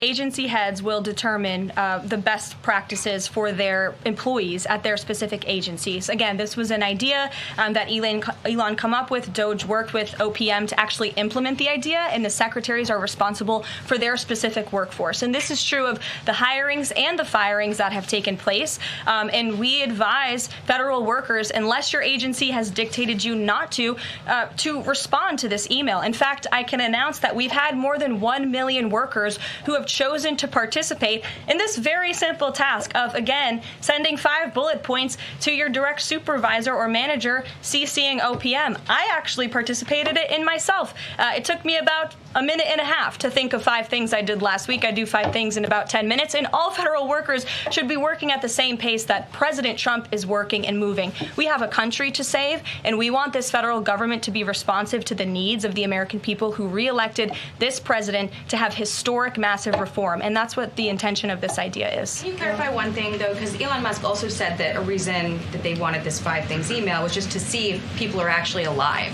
Agency heads will determine the best practices for their employees at their specific agencies. Again, this was an idea that Elon come up with. Doge worked with OPM to actually implement the idea, and the secretaries are responsible for their specific workforce. And this is true of the hirings and the firings that have taken place. And we advise federal workers, unless your agency has dictated you not to respond to this email. In fact, I can announce that we've had more than 1 million workers who have chosen to participate in this very simple task of, again, sending 5 bullet points to your direct supervisor or manager, CCing OPM. I actually participated in myself. It took me about a minute and a half to think of 5 things I did last week. I do 5 things in about 10 minutes, and all federal workers should be working at the same pace that President Trump is working and moving. We have a country to save, and we want this federal government to be responsive to the needs of the American people who re-elected this president to have historic, massive reform, and that's what the intention of this idea is. Can you clarify one thing, though? Because Elon Musk also said that a reason that they wanted this 5 things email was just to see if people are actually alive,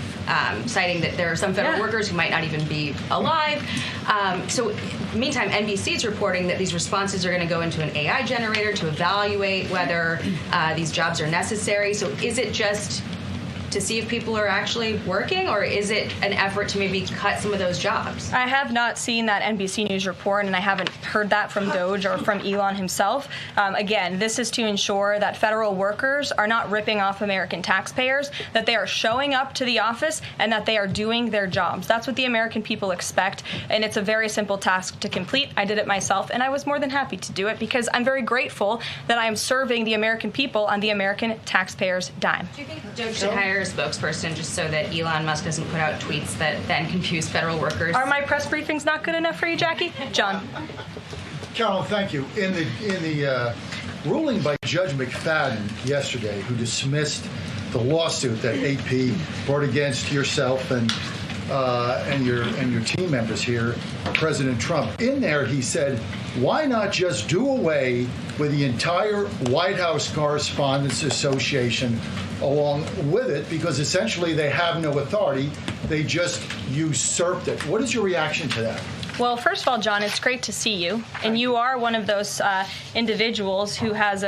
citing that there are some federal workers who might not even be alive. So, meantime, NBC is reporting that these responses are going to go into an AI generator to evaluate whether these jobs are necessary. So is it just to see if people are actually working, or is it an effort to maybe cut some of those jobs? I have not seen that NBC News report, and I haven't heard that from Doge or from Elon himself. Again, this is to ensure that federal workers are not ripping off American taxpayers, that they are showing up to the office, and that they are doing their jobs. That's what the American people expect, and it's a very simple task to complete. I did it myself, and I was more than happy to do it because I'm very grateful that I am serving the American people on the American taxpayers' dime. Do you think Doge should hire a spokesperson just so that Elon Musk doesn't put out tweets that then confuse federal workers? Are my press briefings not good enough for you, Jackie? John. Carolyn, thank you. In the ruling by Judge McFadden yesterday, who dismissed the lawsuit that AP brought against yourself and your team members here, President Trump, in there he said, why not just do away with the entire White House Correspondents Association along with it, because essentially they have no authority. They just usurped it. What is your reaction to that? Well, first of all, John, it's great to see you. And you are one of those individuals who has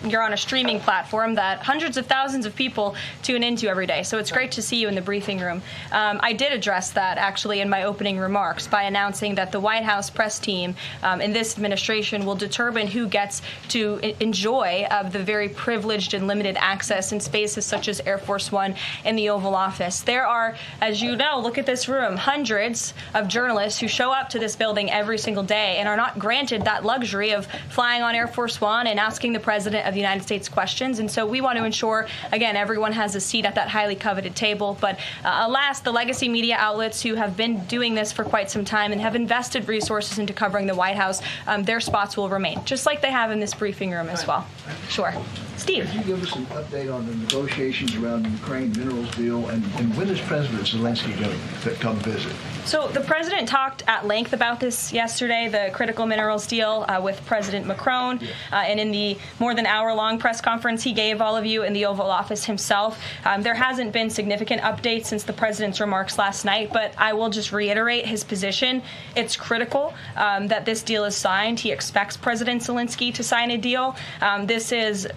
you're on a streaming platform that hundreds of thousands of people tune into every day. So it's great to see you in the briefing room. I did address that, actually, in my opening remarks by announcing that the White House press team in this administration will determine who gets to enjoy the very privileged and limited access in spaces such as Air Force One and the Oval Office. There are, as you know, look at this room, hundreds of journalists who show up to this building every single day and are not granted that luxury of flying on Air Force One and asking the President of the United States questions. And so we want to ensure, again, everyone has a seat at that highly coveted table. But alas, the legacy media outlets who have been doing this for quite some time and have invested resources into covering the White House, their spots will remain, just like they have in this briefing room as well. Sure. Steve. Could you give us an update on the negotiations around the Ukraine minerals deal, and when is President Zelensky going to come visit? So the president talked at length about this yesterday, the critical minerals deal with President Macron. And in the more than hour-long press conference he gave all of you in the Oval Office himself, there hasn't been significant updates since the president's remarks last night, but I will just reiterate his position. It's critical that this deal is signed. He expects President Zelensky to sign a deal. This is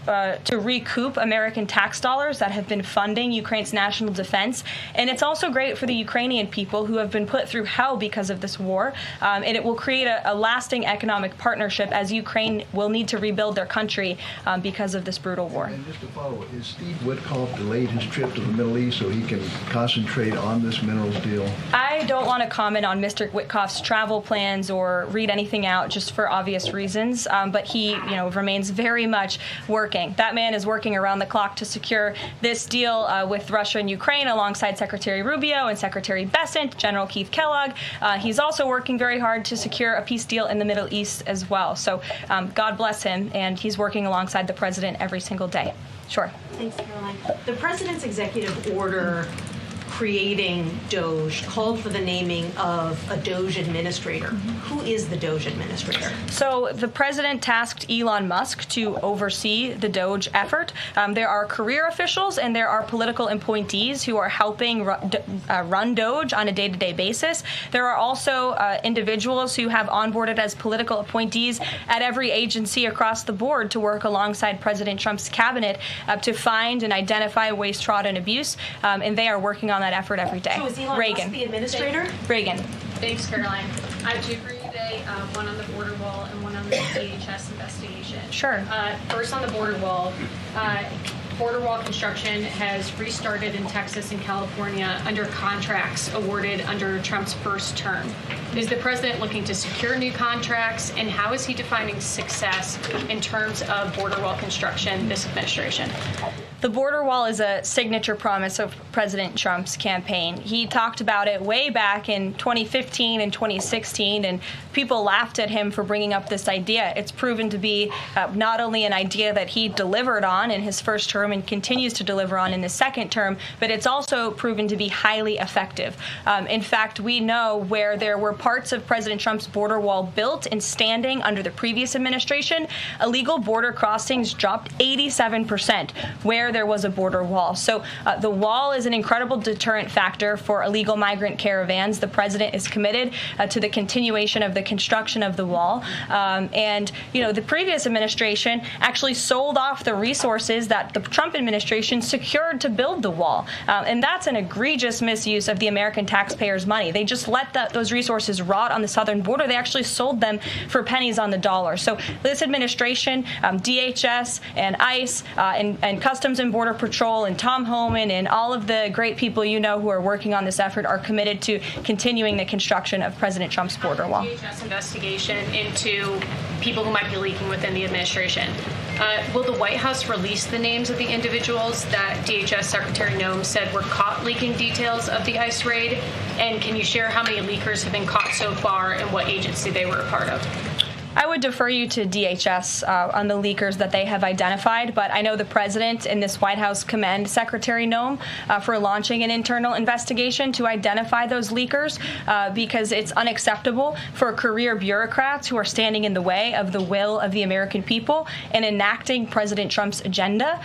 to recoup American tax dollars that have been funding Ukraine's national defense. And it's also great for the Ukrainian people who have been put through hell because of this war. And it will create a lasting economic partnership as Ukraine will need to rebuild their country because of this brutal war. And just to follow, is Steve Witkoff delayed his trip to the Middle East so he can concentrate on this minerals deal? I don't want to comment on Mr. Witkoff's travel plans or read anything out just for obvious reasons. But he, remains very much working. That man is working around the clock to secure this deal with Russia and Ukraine alongside Secretary Rubio and Secretary Bessent, General Keith Kellogg. He's also working very hard to secure a peace deal in the Middle East as well. So God bless him, and he's working alongside the president every single day. Sure. Thanks, Caroline. The president's executive order creating Doge called for the naming of a Doge administrator. Who is the Doge administrator? So the president tasked Elon Musk to oversee the Doge effort. There are career officials and there are political appointees who are helping run Doge on a day-to-day basis. There are also individuals who have onboarded as political appointees at every agency across the board to work alongside President Trump's cabinet to find and identify waste, fraud, and abuse. And they are working on that effort every day. So is Elon Reagan. Musk the administrator? Reagan. Thanks, Caroline. I have two for you today, one on the border wall and one on the DHS investigation. Sure. First on the border wall. Border wall construction has restarted in Texas and California under contracts awarded under Trump's first term. Is the president looking to secure new contracts, and how is he defining success in terms of border wall construction this administration? The border wall is a signature promise of President Trump's campaign. He talked about it way back in 2015 and 2016, and people laughed at him for bringing up this idea. It's proven to be not only an idea that he delivered on in his first term and continues to deliver on in the second term, but it's also proven to be highly effective. In fact, we know where there were parts of President Trump's border wall built and standing under the previous administration, illegal border crossings dropped 87% where there was a border wall. So the wall is an incredible deterrent factor for illegal migrant caravans. The president is committed to the continuation of the construction of the wall. And, the previous administration actually sold off the resources that the Trump administration secured to build the wall. And that's an egregious misuse of the American taxpayers' money. They just let those resources rot on the southern border. They actually sold them for pennies on the dollar. So this administration, DHS and ICE and Customs and Border Patrol and Tom Homan and all of the great people who are working on this effort are committed to continuing the construction of President Trump's border wall. DHS investigation into people who might be leaking within the administration. Will the White House release the names of the individuals that DHS Secretary Noem said were caught leaking details of the ICE raid? And can you share how many leakers have been caught so far and what agency they were a part of? I would defer you to DHS on the leakers that they have identified, but I know the president and this White House commend Secretary Noem for launching an internal investigation to identify those leakers because it's unacceptable for career bureaucrats who are standing in the way of the will of the American people and enacting President Trump's agenda.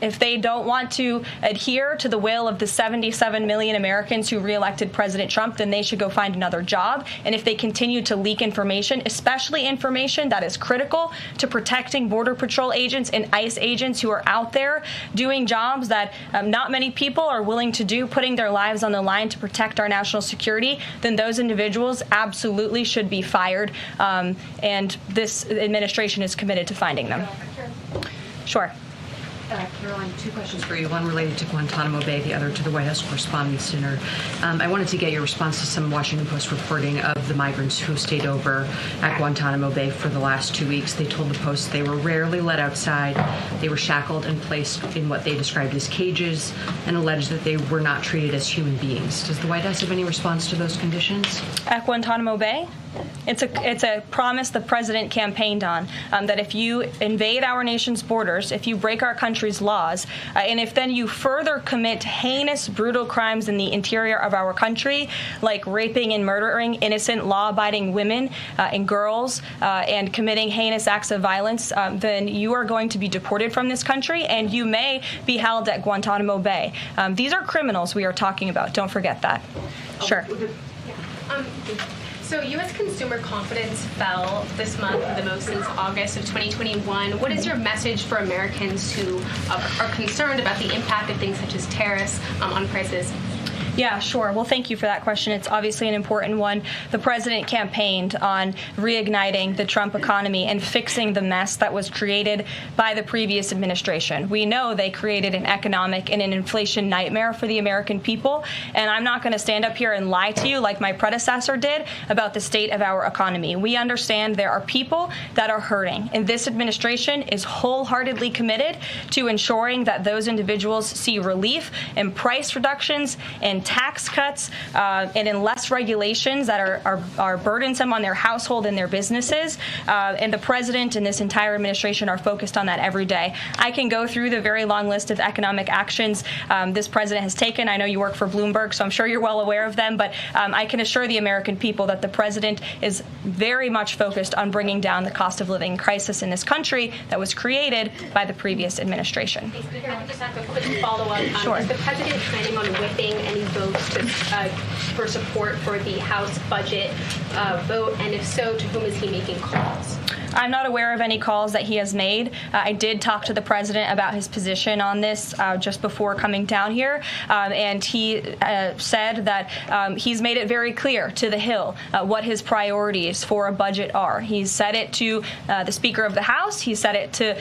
If they don't want to adhere to the will of the 77 million Americans who reelected President Trump, then they should go find another job. And if they continue to leak information, especially information that is critical to protecting Border Patrol agents and ICE agents who are out there doing jobs that not many people are willing to do, putting their lives on the line to protect our national security, then those individuals absolutely should be fired. And this administration is committed to finding them. Sure. Caroline, two questions for you. One related to Guantanamo Bay, the other to the White House Correspondents' Dinner. I wanted to get your response to some Washington Post reporting of the migrants who stayed over at Guantanamo Bay for the last 2 weeks. They told the Post they were rarely let outside. They were shackled and placed in what they described as cages and alleged that they were not treated as human beings. Does the White House have any response to those conditions? At Guantanamo Bay? It's a promise the president campaigned on, that if you invade our nation's borders, if you break our country's laws, and if then you further commit heinous, brutal crimes in the interior of our country, like raping and murdering innocent, law-abiding women and girls, and committing heinous acts of violence, then you are going to be deported from this country, and you may be held at Guantanamo Bay. These are criminals we are talking about. Don't forget that. Sure. So U.S. consumer confidence fell this month, the most since August of 2021. What is your message for Americans who are concerned about the impact of things such as tariffs on prices? Yeah, sure. Well, thank you for that question. It's obviously an important one. The president campaigned on reigniting the Trump economy and fixing the mess that was created by the previous administration. We know they created an economic and an inflation nightmare for the American people, and I'm not going to stand up here and lie to you like my predecessor did about the state of our economy. We understand there are people that are hurting, and this administration is wholeheartedly committed to ensuring that those individuals see relief and price reductions and in tax cuts and in less regulations that are burdensome on their household and their businesses. And the president and this entire administration are focused on that every day. I can go through the very long list of economic actions this president has taken. I know you work for Bloomberg, so I'm sure you're well aware of them, but I can assure the American people that the president is very much focused on bringing down the cost of living crisis in this country that was created by the previous administration. If I could just have a quick follow-up. Sure. Is the president planning on whipping any votes for support for the House budget vote? And if so, to whom is he making calls? I'm not aware of any calls that he has made. I did talk to the president about his position on this just before coming down here, and he said that he's made it very clear to the Hill what his priorities for a budget are. He's said it to the Speaker of the House. He said it to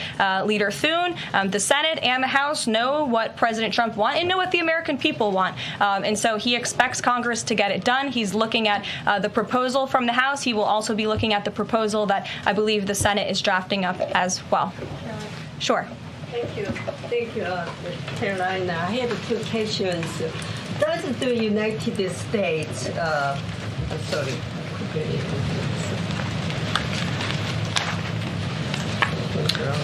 Leader Thune. The Senate and the House know what President Trump wants and know what the American people want. And so he expects Congress to get it done. He's looking at the proposal from the House. He will also be looking at the proposal that I believe the Senate is drafting up as well. Sure. Thank you, Carolina. I have two questions. Does the United States,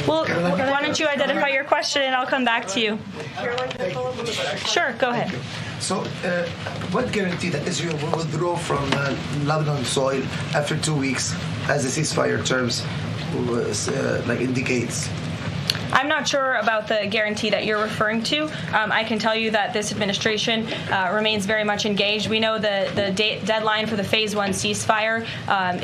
Well, why don't you identify your question and I'll come back to you. Sure, go ahead. So, what guarantee that Israel will withdraw from Lebanon soil after 2 weeks, as the ceasefire terms indicates? I'm not sure about the guarantee that you're referring to. I can tell you that this administration remains very much engaged. We know the deadline for the Phase 1 ceasefire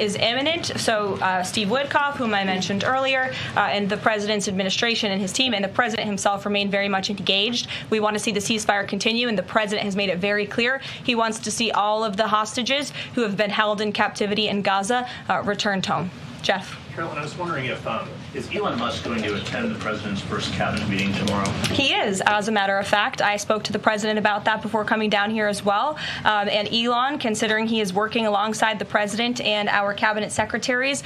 is imminent. So Steve Witkoff, whom I mentioned earlier, and the president's administration and his team and the president himself remain very much engaged. We want to see the ceasefire continue, and the president has made it very clear he wants to see all of the hostages who have been held in captivity in Gaza returned home. Jeff. Carolyn, I was wondering if is Elon Musk going to attend the president's first cabinet meeting tomorrow? He is, as a matter of fact. I spoke to the president about that before coming down here as well. And Elon, considering he is working alongside the president and our cabinet secretaries,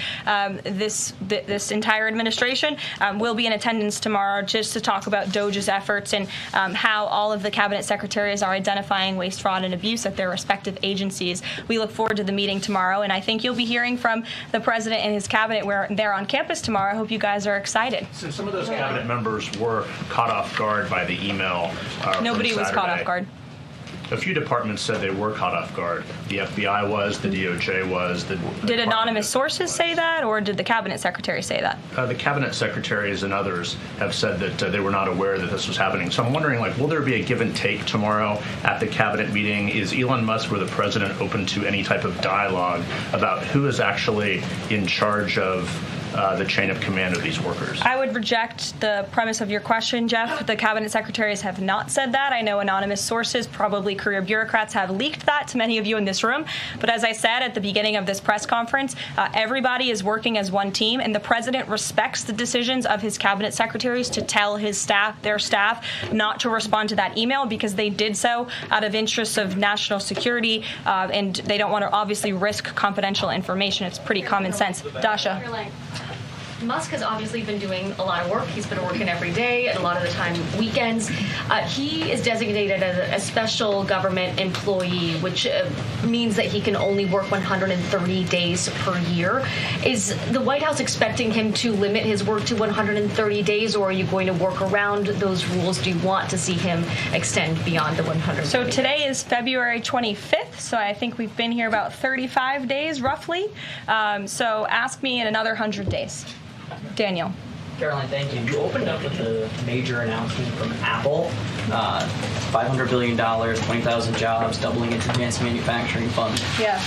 this entire administration will be in attendance tomorrow just to talk about DOJ's efforts and how all of the cabinet secretaries are identifying waste, fraud, and abuse at their respective agencies. We look forward to the meeting tomorrow, and I think you'll be hearing from the president and his cabinet where they're on campus tomorrow. I hope you guys are excited. So some of those cabinet members were caught off guard by the email. Nobody was caught off guard. A few departments said they were caught off guard. The FBI was, the DOJ was. Did anonymous sources say that, or did the cabinet secretary say that? The cabinet secretaries and others have said that they were not aware that this was happening. So I'm wondering, will there be a give and take tomorrow at the cabinet meeting? Is Elon Musk or the president open to any type of dialogue about who is actually in charge of the chain of command of these workers? I would reject the premise of your question, Jeff. The cabinet secretaries have not said that. I know anonymous sources, probably career bureaucrats, have leaked that to many of you in this room. But as I said at the beginning of this press conference, everybody is working as one team, and the president respects the decisions of his cabinet secretaries to tell their staff, not to respond to that email because they did so out of interests of national security, and they don't want to obviously risk confidential information. It's pretty common sense. Dasha. Musk has obviously been doing a lot of work. He's been working every day, and a lot of the time weekends. He is designated as a special government employee, which means that he can only work 130 days per year. Is the White House expecting him to limit his work to 130 days, or are you going to work around those rules? Do you want to see him extend beyond the 130 So today is February 25th, so I think we've been here about 35 days, roughly. So ask me in another 100 days. Daniel. Caroline, thank you. You opened up with a major announcement from Apple, $500 billion, 20,000 jobs, doubling its advanced manufacturing fund. Yeah.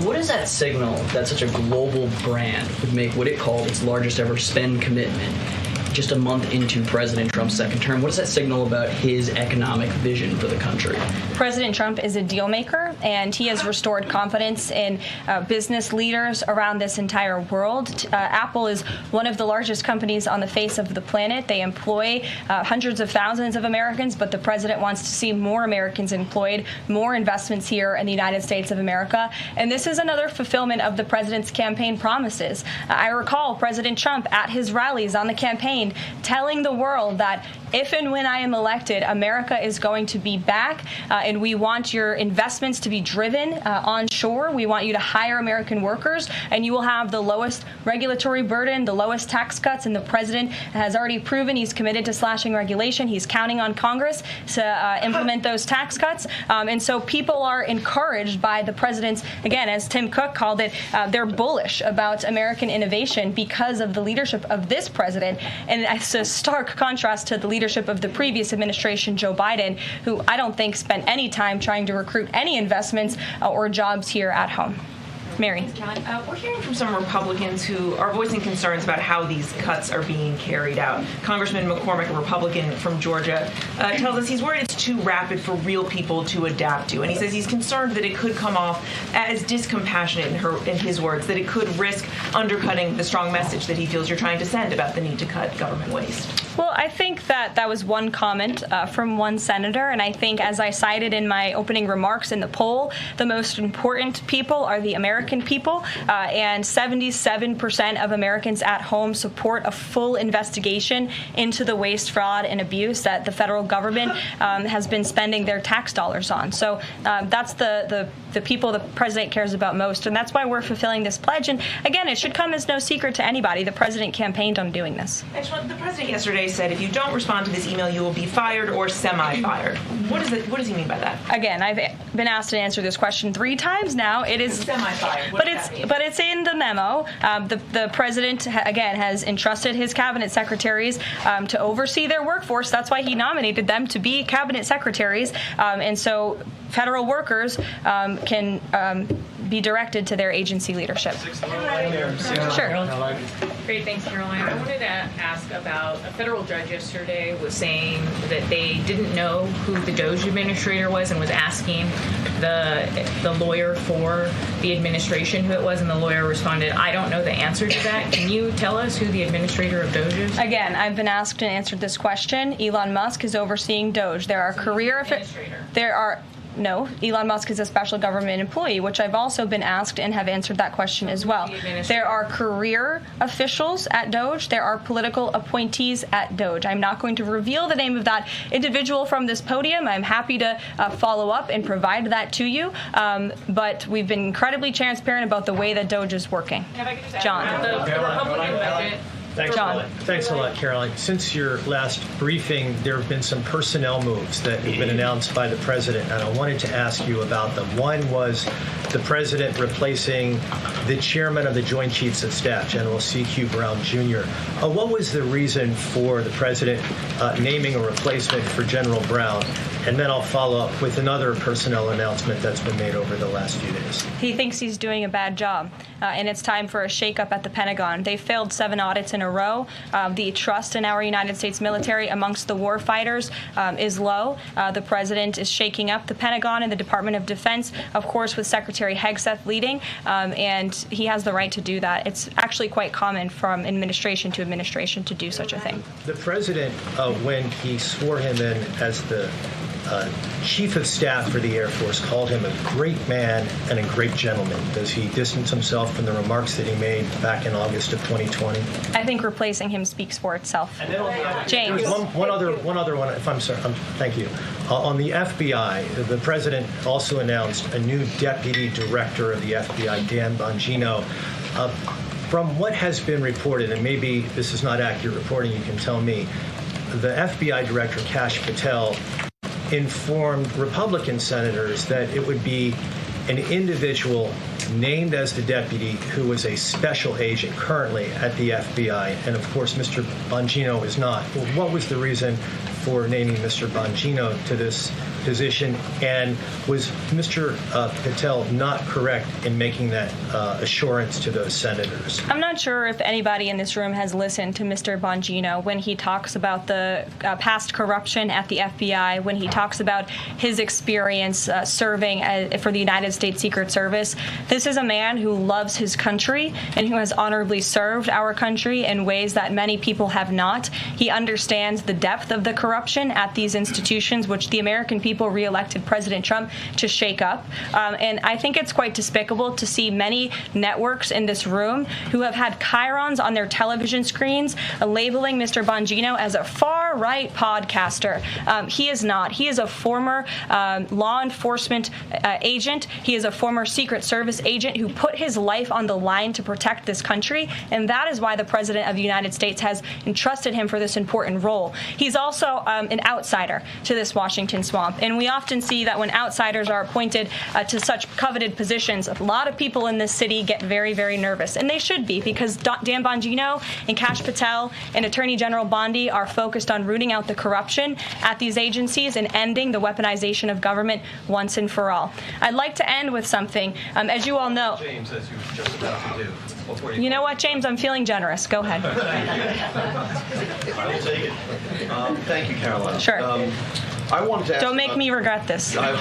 What does that signal that such a global brand would make what it called its largest ever spend commitment just a month into President Trump's second term? What does that signal about his economic vision for the country? President Trump is a deal maker, and he has restored confidence in business leaders around this entire world. Apple is one of the largest companies on the face of the planet. They employ hundreds of thousands of Americans, but the president wants to see more Americans employed, more investments here in the United States of America. And this is another fulfillment of the president's campaign promises. I recall President Trump at his rallies on the campaign telling the world that if and when I am elected, America is going to be back, and we want your investments to be driven onshore. We want you to hire American workers, and you will have the lowest regulatory burden, the lowest tax cuts, and the president has already proven he's committed to slashing regulation. He's counting on Congress to implement those tax cuts. And so people are encouraged by the president's, again, as Tim Cook called it, they're bullish about American innovation because of the leadership of this president. And it's a stark contrast to the leadership of the previous administration, Joe Biden, who I don't think spent any time trying to recruit any investments or jobs here at home. Mary. We're hearing from some Republicans who are voicing concerns about how these cuts are being carried out. Congressman McCormick, a Republican from Georgia, tells us he's worried it's too rapid for real people to adapt to. And he says he's concerned that it could come off as discompassionate, in his words, that it could risk undercutting the strong message that he feels you're trying to send about the need to cut government waste. Well, I think that was one comment from one senator, and I think, as I cited in my opening remarks in the poll, the most important people are the American people, and 77% of Americans at home support a full investigation into the waste, fraud, and abuse that the federal government has been spending their tax dollars on. So that's the people the president cares about most, and that's why we're fulfilling this pledge. And again, it should come as no secret to anybody. The president campaigned on doing this. The president yesterday said if you don't respond to this email, you will be fired or semi-fired. What does he mean by that? Again, I've been asked to answer this question 3 times now. It is semi-fired. But it's in the memo. The president again has entrusted his cabinet secretaries to oversee their workforce. That's why he nominated them to be cabinet secretaries, and so federal workers can be directed to their agency leadership. Sure. Great, thanks, Caroline. I wanted to ask about a federal judge yesterday was saying that they didn't know who the DOJ administrator was and was asking the lawyer for the administration who it was, and the lawyer responded, I don't know the answer to that. Can you tell us who the administrator of DOJ is? Again, I've been asked and answered this question. Elon Musk is overseeing DOJ. There are career No, Elon Musk is a special government employee, which I've also been asked and have answered that question as well. There are career officials at DOJ. There are political appointees at DOJ. I'm not going to reveal the name of that individual from this podium. I'm happy to follow up and provide that to you. But we've been incredibly transparent about the way that DOJ is working. John. The Republican budget. Thanks a lot, Caroline. Since your last briefing, there have been some personnel moves that have been announced by the president, and I wanted to ask you about them. One was the president replacing the chairman of the Joint Chiefs of Staff, General C.Q. Brown Jr. What was the reason for the president naming a replacement for General Brown? And then I'll follow up with another personnel announcement that's been made over the last few days. He thinks he's doing a bad job, and it's time for a shakeup at the Pentagon. They failed 7 audits in a row. The trust in our United States military amongst the war fighters is low. The president is shaking up the Pentagon and the Department of Defense, of course, with Secretary Hegseth leading, and he has the right to do that. It's actually quite common from administration to administration to do such a thing. The president, when he swore him in as the Chief of Staff for the Air Force, called him a great man and a great gentleman. Does he distance himself from the remarks that he made back in August of 2020? I think replacing him speaks for itself. James. One other one, if I'm sorry. Thank you. On the FBI, the president also announced a new deputy director of the FBI, Dan Bongino. From what has been reported, and maybe this is not accurate reporting, you can tell me, the FBI director, Kash Patel, informed Republican senators that it would be an individual named as the deputy who was a special agent currently at the FBI, and of course Mr. Bongino is not. Well, what was the reason for naming Mr. Bongino to this position? And was Mr. Patel not correct in making that assurance to those senators? I'm not sure if anybody in this room has listened to Mr. Bongino when he talks about the past corruption at the FBI, when he talks about his experience serving for the United States Secret Service. This is a man who loves his country and who has honorably served our country in ways that many people have not. He understands the depth of the corruption at these institutions, which the American people reelected President Trump to shake up. And I think it's quite despicable to see many networks in this room who have had chyrons on their television screens labeling Mr. Bongino as a far-right podcaster. He is not. He is a former law enforcement agent. He is a former Secret Service agent who put his life on the line to protect this country, and that is why the President of the United States has entrusted him for this important role. He's also an outsider to this Washington swamp, and we often see that when outsiders are appointed to such coveted positions, a lot of people in this city get very, very nervous, and they should be, because Dan Bongino and Kash Patel and Attorney General Bondi are focused on rooting out the corruption at these agencies and ending the weaponization of government once and for all. I'd like to end with something. As you all know, James, as you were just about to do. You know what, James? I'm feeling generous. Go ahead. I will take it. Thank you, Caroline. Sure. I wanted to ask Don't make me regret this. I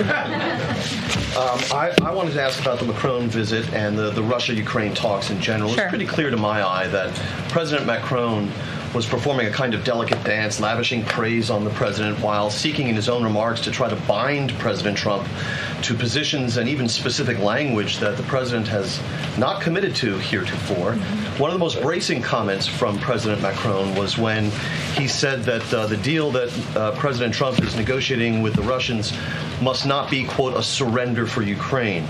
wanted to ask about the Macron visit and the Russia-Ukraine talks in general. Sure. It's pretty clear to my eye that President Macron was performing a kind of delicate dance, lavishing praise on the president while seeking in his own remarks to try to bind President Trump to positions and even specific language that the president has not committed to heretofore. One of the most bracing comments from President Macron was when he said that the deal that President Trump is negotiating with the Russians must not be, quote, a surrender for Ukraine.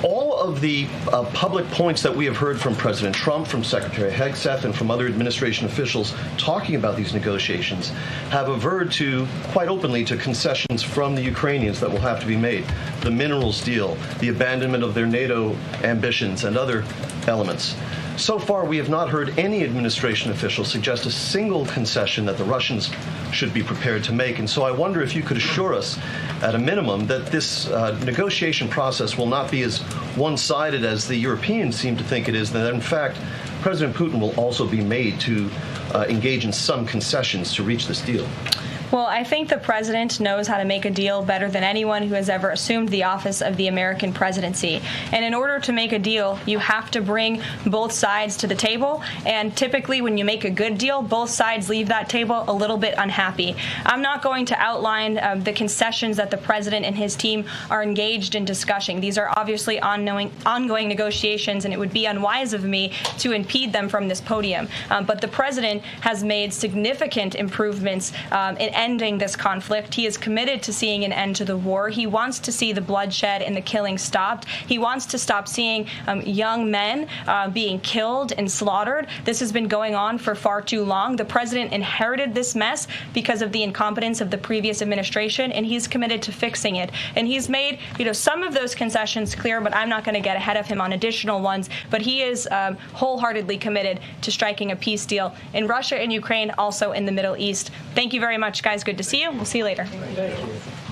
All of the public points that we have heard from President Trump, from Secretary Hegseth, and from other administration officials talking about these negotiations have averred to, quite openly, to concessions from the Ukrainians that will have to be made. The minerals deal, the abandonment of their NATO ambitions, and other elements. So far, we have not heard any administration official suggest a single concession that the Russians should be prepared to make. And so I wonder if you could assure us, at a minimum, that this negotiation process will not be as one-sided as the Europeans seem to think it is, that in fact, President Putin will also be made to engage in some concessions to reach this deal. Well, I think the president knows how to make a deal better than anyone who has ever assumed the office of the American presidency. And in order to make a deal, you have to bring both sides to the table. And typically, when you make a good deal, both sides leave that table a little bit unhappy. I'm not going to outline the concessions that the president and his team are engaged in discussing. These are obviously ongoing negotiations, and it would be unwise of me to impede them from this podium. But the president has made significant improvements in ending this conflict. He is committed to seeing an end to the war. He wants to see the bloodshed and the killing stopped. He wants to stop seeing young men being killed and slaughtered. This has been going on for far too long. The president inherited this mess because of the incompetence of the previous administration, and he's committed to fixing it. And he's made, some of those concessions clear, but I'm not going to get ahead of him on additional ones. But he is wholeheartedly committed to striking a peace deal in Russia and Ukraine, also in the Middle East. Thank you very much, guys. Good to see you. We'll see you later. Thank you.